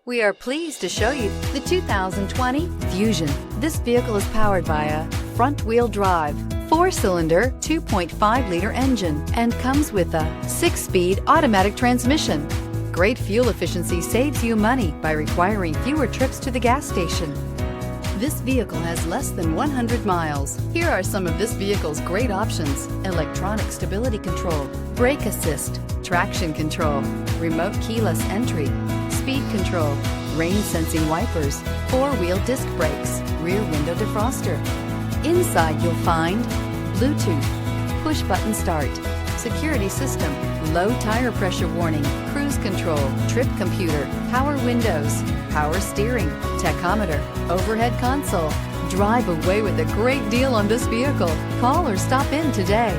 We are pleased to show you the 2020 Fusion. This vehicle is powered by a front-wheel drive, 4-cylinder, 2.5-liter engine, and comes with a 6-speed automatic transmission. Great fuel efficiency saves you money by requiring fewer trips to the gas station. This vehicle has less than 100 miles. Here are some of this vehicle's great options: electronic stability control, brake assist, traction control, remote keyless entry, speed control, rain sensing wipers, 4-wheel disc brakes, rear window defroster. Inside you'll find Bluetooth, push button start, security system, low tire pressure warning, cruise control, trip computer, power windows, power steering, tachometer, overhead console. Drive away with a great deal on this vehicle. Call or stop in today.